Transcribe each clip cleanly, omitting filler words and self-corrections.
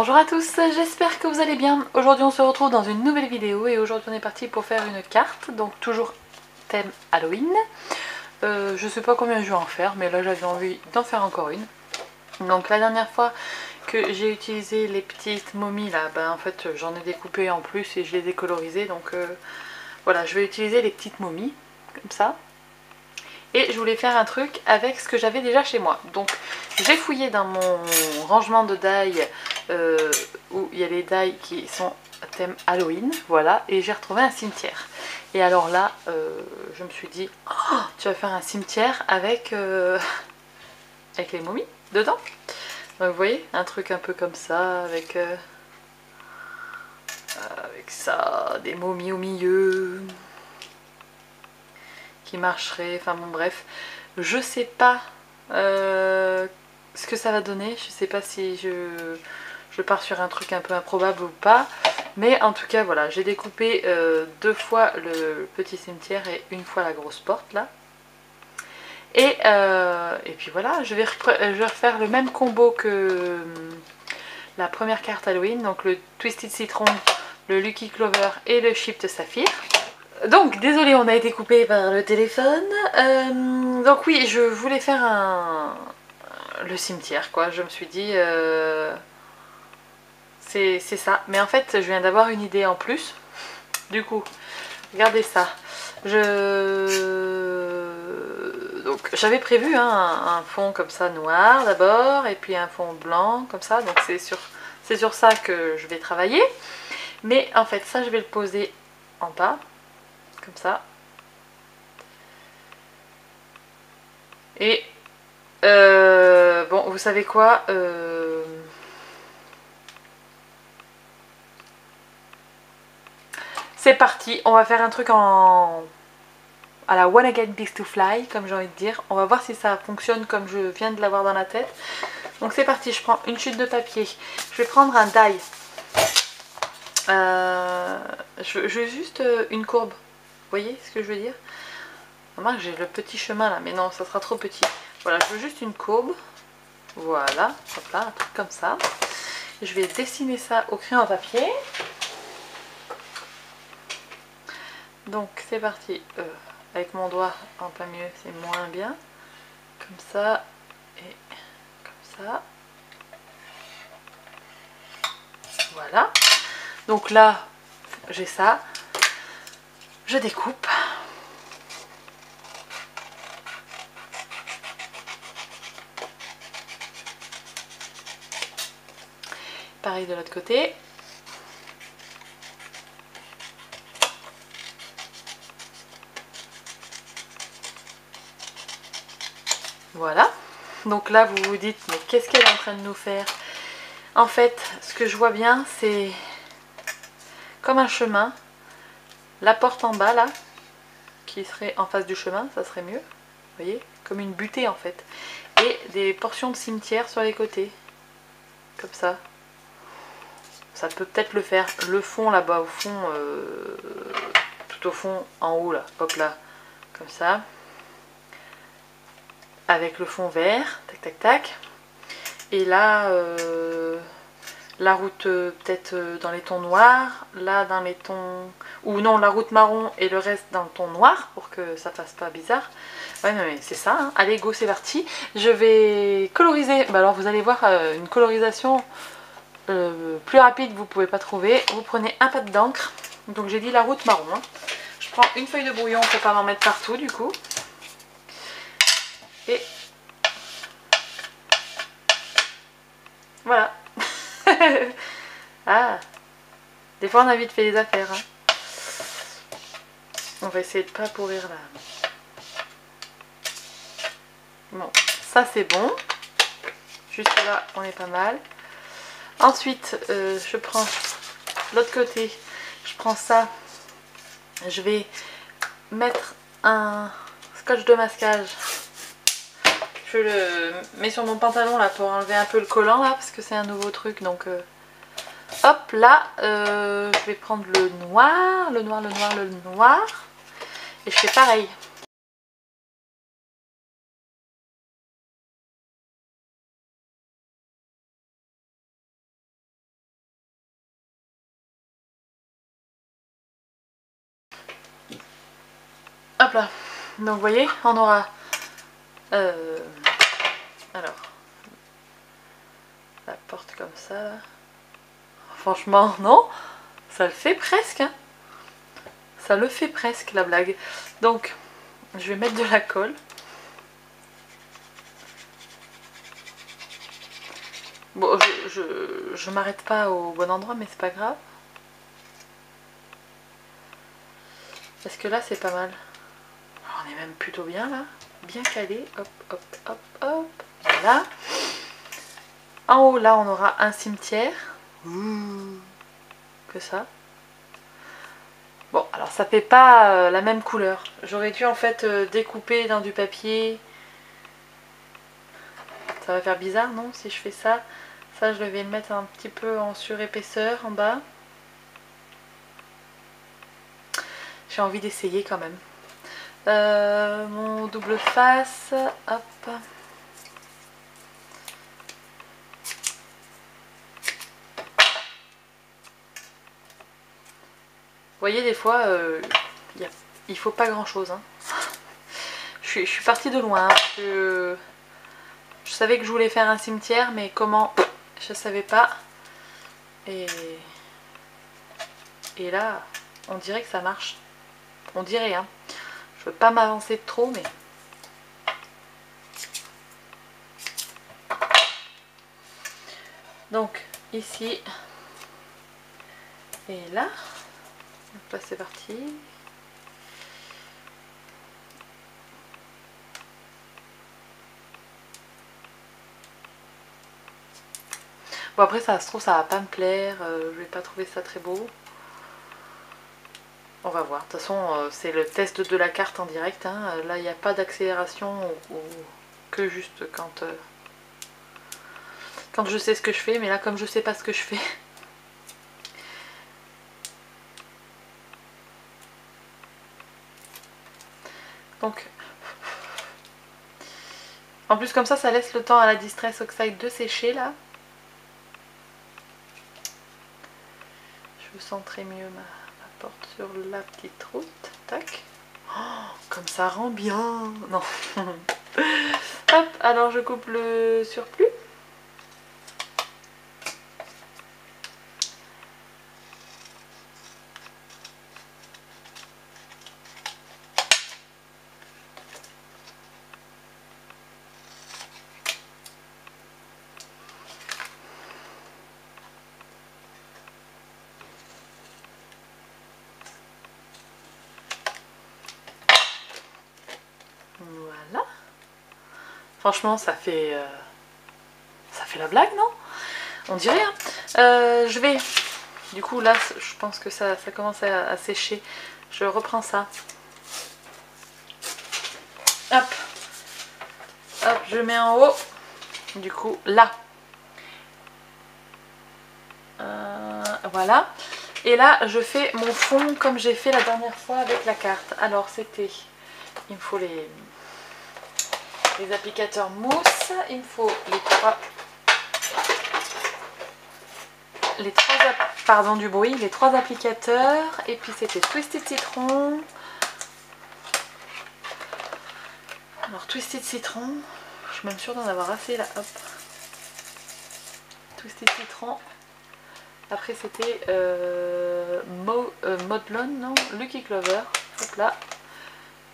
Bonjour à tous, j'espère que vous allez bien. Aujourd'hui on se retrouve dans une nouvelle vidéo et aujourd'hui on est parti pour faire une carte, donc toujours thème Halloween. Je sais pas combien je vais en faire, mais là j'avais envie d'en faire encore une. Donc la dernière fois que j'ai utilisé les petites momies là, en fait j'en ai découpé en plus et je les ai colorisées, donc voilà, je vais utiliser les petites momies, comme ça. Et je voulais faire un truc avec ce que j'avais déjà chez moi. Donc j'ai fouillé dans mon rangement de die où il y a les die qui sont thème Halloween, voilà, et j'ai retrouvé un cimetière. Et alors là, je me suis dit, oh, tu vas faire un cimetière avec, avec les momies dedans. Donc vous voyez, un truc un peu comme ça, avec ça, des momies au milieu qui marcherait, enfin bon bref, je sais pas ce que ça va donner, je sais pas si je pars sur un truc un peu improbable ou pas, mais en tout cas voilà, j'ai découpé 2 fois le petit cimetière et 1 fois la grosse porte là, et puis voilà, je vais refaire le même combo que la première carte Halloween, donc le Twisted Citron, le Lucky Clover et le Chipped Saphir. Donc, désolé, on a été coupé par le téléphone. Donc oui, je voulais faire le cimetière, quoi. Je me suis dit, c'est ça. Mais en fait, je viens d'avoir une idée en plus. Du coup, regardez ça. Donc, j'avais prévu un fond comme ça noir d'abord, et puis un fond blanc comme ça. Donc c'est sur ça que je vais travailler. Mais en fait, ça, je vais le poser en bas, comme ça. Et bon, vous savez quoi, c'est parti, on va faire un truc à la One Again Beast to Fly, comme j'ai envie de dire. On va voir si ça fonctionne comme je viens de l'avoir dans la tête. Donc c'est parti, je prends une chute de papier. Je vais prendre un die. Je veux juste une courbe. Vous voyez ce que je veux dire? Remarque, j'ai le petit chemin là, mais non, ça sera trop petit. Voilà, je veux juste une courbe. Voilà, hop là, un truc comme ça. Je vais dessiner ça au crayon à papier. Donc c'est parti. Avec mon doigt en plein milieu, c'est moins bien. Comme ça et comme ça. Voilà. Donc là, j'ai ça. Je découpe. Pareil de l'autre côté. Voilà. Donc là, vous vous dites, mais qu'est-ce qu'elle est en train de nous faire? En fait, ce que je vois bien, c'est comme un chemin. La porte en bas, là, qui serait en face du chemin, ça serait mieux. Vous voyez? Comme une butée, en fait. Et des portions de cimetière sur les côtés. Comme ça. Ça peut peut-être le faire. Le fond, là-bas, au fond, tout au fond, en haut, là. Hop là. Comme ça. Avec le fond vert. Tac, tac, tac. Et là, la route peut-être dans les tons noirs. Là, dans les tons... Ou non, la route marron et le reste dans le ton noir. Pour que ça fasse pas bizarre. Ouais, mais c'est ça. Hein. Allez, go, c'est parti. Je vais coloriser. Bah, alors, vous allez voir une colorisation... plus rapide, vous pouvez pas trouver. Vous prenez un pad d'encre. Donc j'ai dit la route marron. Hein. Je prends une feuille de brouillon pour pas m'en mettre partout du coup. Et voilà. Ah, des fois on a vite fait les affaires. Hein. On va essayer de pas pourrir là. Bon, ça c'est bon. Juste là, on est pas mal. Ensuite, je prends l'autre côté. Je prends ça. Je vais mettre un scotch de masquage. Je le mets sur mon pantalon là pour enlever un peu le collant là parce que c'est un nouveau truc. Donc hop là, je vais prendre le noir, le noir, le noir, le noir. Et je fais pareil. Hop là. Donc vous voyez, on aura... alors, la porte comme ça là. Franchement, non, ça le fait presque. Hein. Ça le fait presque la blague. Donc, je vais mettre de la colle. Bon, je m'arrête pas au bon endroit, mais c'est pas grave. Parce que là, c'est pas mal. On est même plutôt bien là. Bien calé. Hop, hop, hop, hop. Voilà. En haut, là, on aura un cimetière. Que ça. Bon, alors ça fait pas la même couleur. J'aurais dû en fait découper dans du papier. Ça va faire bizarre, non? Si je fais ça. Ça, je vais le mettre un petit peu en surépaisseur en bas. J'ai envie d'essayer quand même. Mon double face. Hop. Vous voyez, des fois, il faut pas grand chose. Hein. Je suis partie de loin. Hein, je savais que je voulais faire un cimetière, mais comment, je savais pas. Et là, on dirait que ça marche. On dirait, hein. Je veux pas m'avancer de trop, mais... Donc, ici. Et là. Donc là, c'est parti. Bon, après, ça se trouve, ça va pas me plaire. Je vais pas trouver ça très beau. On va voir. De toute façon, c'est le test de la carte en direct. Hein. Là, il n'y a pas d'accélération ou que juste quand je sais ce que je fais. Mais là, comme je sais pas ce que je fais... Donc, en plus comme ça laisse le temps à la Distress Oxide de sécher là. Je veux centrer mieux ma porte sur la petite route. Tac. Oh, comme ça rend bien. Non. Hop, alors je coupe le surplus. Voilà. Franchement, ça fait la blague, non? On dirait, hein. Je vais... Du coup, là, je pense que ça commence à sécher. Je reprends ça. Hop. Hop, je mets en haut. Du coup, là. Voilà. Et là, je fais mon fond comme j'ai fait la dernière fois avec la carte. Alors, c'était... Il me faut les applicateurs mousse. Il me faut pardon du bruit, les 3 applicateurs. Et puis, c'était Twisted Citron. Alors, Twisted Citron. Je suis même sûre d'en avoir assez là. Hop. Twisted Citron. Après c'était Modlon, non, Lucky Clover. Hop là,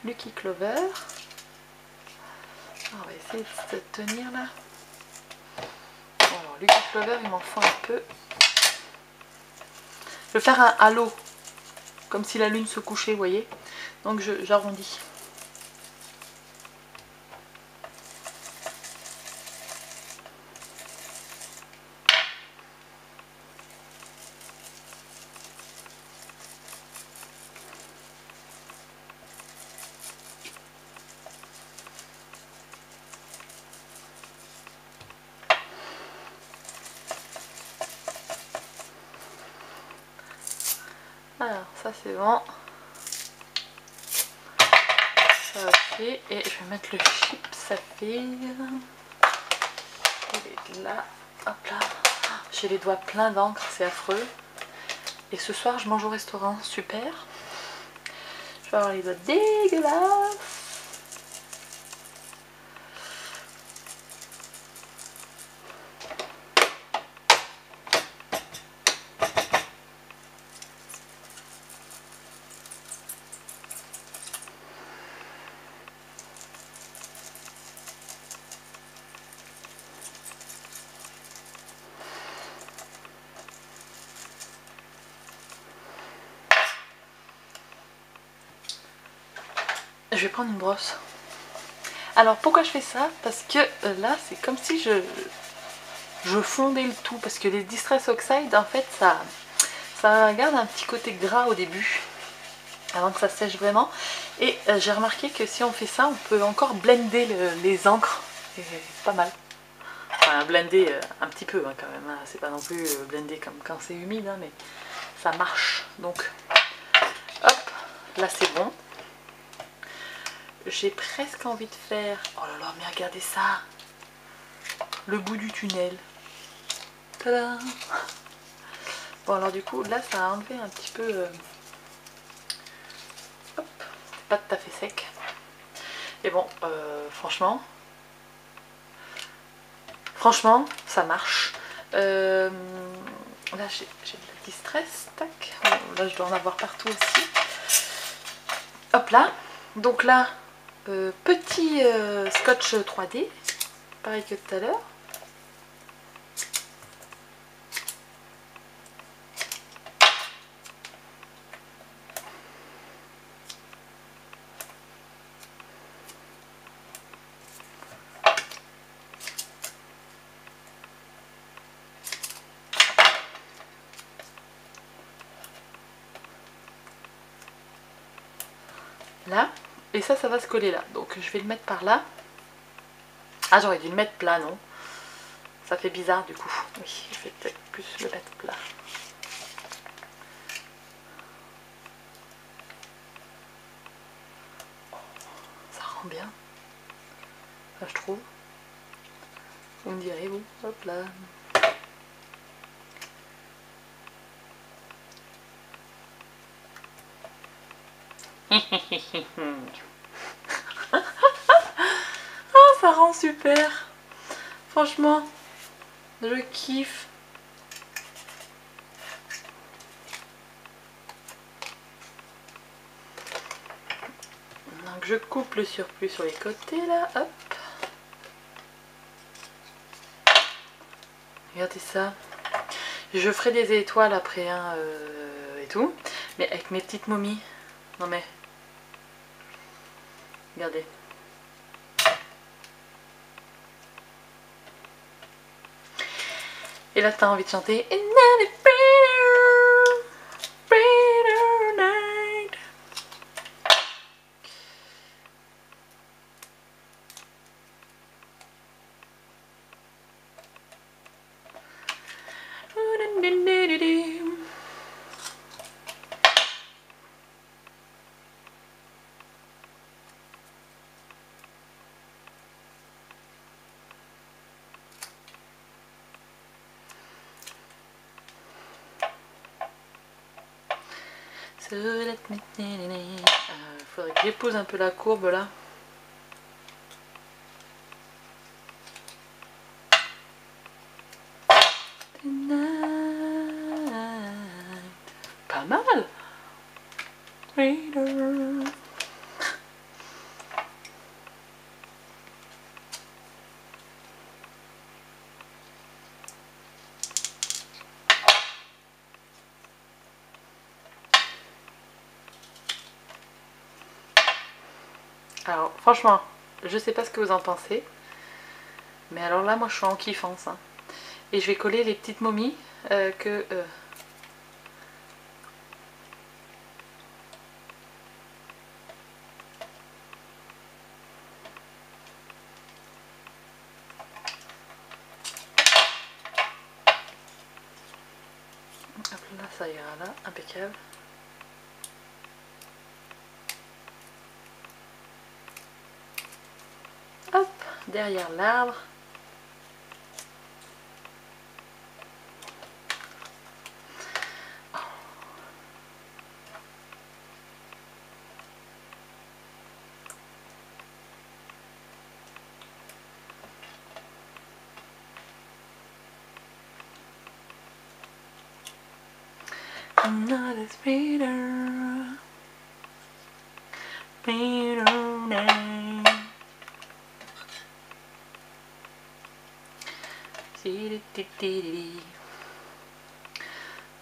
Lucky Clover. On va essayer de se tenir là. Alors Lucky Clover, il m'en faut un peu. Je vais faire un halo, comme si la lune se couchait, vous voyez. Donc j'arrondis. Alors ça c'est bon. Ça aussi. Et je vais mettre le chip saphir. Il est là. Hop là. J'ai les doigts pleins d'encre, c'est affreux. Et ce soir je mange au restaurant. Super. Je vais avoir les doigts dégueulasses. Je vais prendre une brosse. Alors pourquoi je fais ça? Parce que là c'est comme si je fondais le tout. Parce que les Distress Oxide en fait ça garde un petit côté gras au début. Avant que ça sèche vraiment. Et j'ai remarqué que si on fait ça on peut encore blender les encres. Et c'est pas mal. Enfin blender un petit peu hein, quand même. Hein. C'est pas non plus blender comme quand c'est humide hein, mais ça marche. Donc hop, là c'est bon. J'ai presque envie de faire... Oh là là, mais regardez ça! Le bout du tunnel. Tada! Bon alors du coup, là ça a enlevé un petit peu... Hop, c'est pas tout à fait sec. Et bon, franchement, ça marche. Là j'ai de la distress, tac. Bon, là je dois en avoir partout aussi. Hop là. Donc là, petit scotch 3D, pareil que tout à l'heure. Là, et ça va se coller là. Donc je vais le mettre par là. Ah, j'aurais dû le mettre plat, non? Ça fait bizarre du coup. Oui, je vais peut-être plus le mettre plat. Ça rend bien. Enfin, je trouve. Vous me direz, vous. Hop là. Oh, ça rend super. Franchement, je kiffe. Donc je coupe le surplus sur les côtés là, hop. Regardez ça. Je ferai des étoiles après hein, et tout. Mais avec mes petites momies. Non mais. Regardez. Et là t'as envie de chanter. Faudrait que j'épouse un peu la courbe là. Pas mal. Alors franchement, je sais pas ce que vous en pensez, mais alors là moi je suis en kiffance. Hein. Et je vais coller les petites momies que... Hop là, ça ira là, impeccable. Hop, derrière l'arbre. not as bitter, bitter now.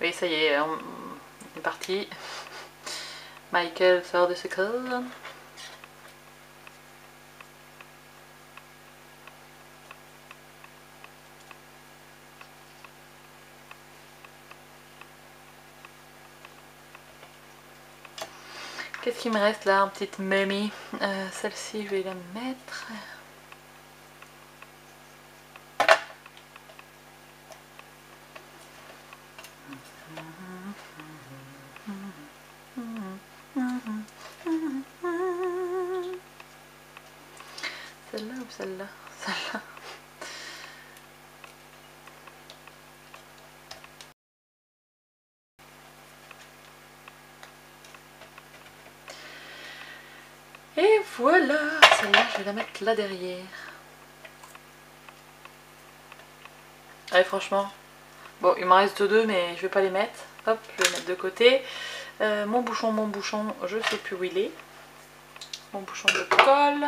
Oui, ça y est, on est parti. Michael sort de ce corps. Qu'est-ce qu'il me reste là, une petite mamie. Celle-ci, je vais la mettre. Celle-là ou celle-là? Celle-là. Et voilà, celle-là, je vais la mettre là derrière. Allez, franchement, bon, il m'en reste deux, mais je vais pas les mettre. Hop, je vais les mettre de côté. Mon bouchon, je sais plus où il est. Mon bouchon de colle.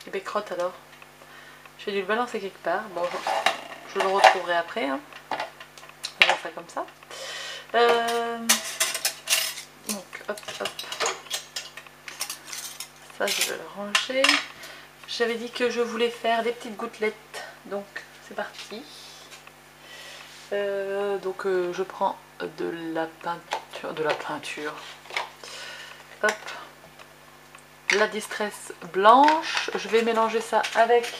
Et ben crotte alors. J'ai dû le balancer quelque part. Bon, je le retrouverai après. Hein. On va faire ça comme ça. Donc, hop, hop. Ça, je vais le ranger. J'avais dit que je voulais faire des petites gouttelettes. Donc, c'est parti. Donc, je prends de la peinture. Hop. La Distress blanche. Je vais mélanger ça avec...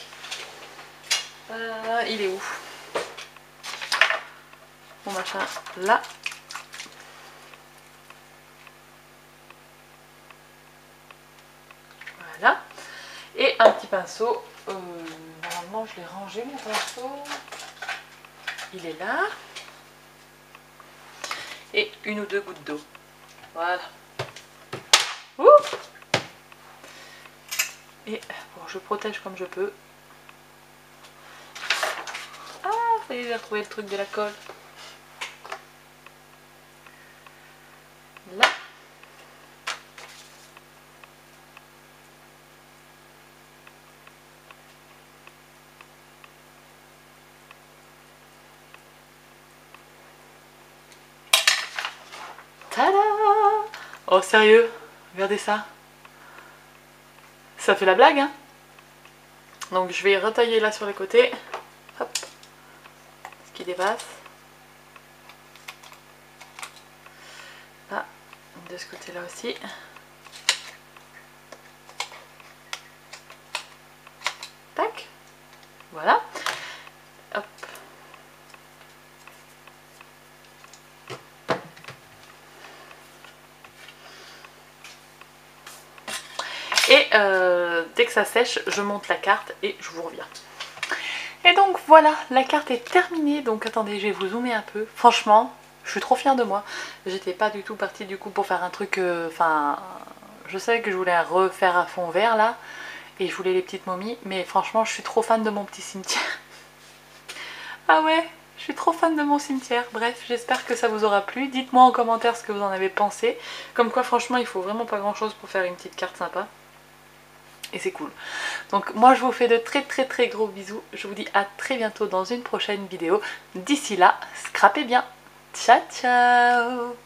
il est où? Mon machin là. Voilà. Et un petit pinceau. Normalement je l'ai rangé mon pinceau. Il est là. Et une ou deux gouttes d'eau. Voilà. Ouh. Et bon, je protège comme je peux. Ah, ça y est, j'ai retrouvé le truc de la colle. Là. Tada! Oh sérieux? Regardez ça. Ça fait la blague, hein? Donc je vais retailler là sur les côtés. Hop. Ce qui dépasse. Là. De ce côté là aussi. Tac. Voilà. Hop. Et dès que ça sèche, je monte la carte et je vous reviens. Et donc voilà, la carte est terminée. Donc attendez, je vais vous zoomer un peu. Franchement, je suis trop fière de moi. J'étais pas du tout partie du coup pour faire un truc... Enfin, je savais que je voulais refaire un fond vert là. Et je voulais les petites momies. Mais franchement, je suis trop fan de mon petit cimetière. Ah ouais, je suis trop fan de mon cimetière. Bref, j'espère que ça vous aura plu. Dites-moi en commentaire ce que vous en avez pensé. Comme quoi, franchement, il faut vraiment pas grand chose pour faire une petite carte sympa. Et c'est cool. Donc moi je vous fais de très gros bisous. Je vous dis à très bientôt dans une prochaine vidéo. D'ici là, scrapez bien. Ciao ciao.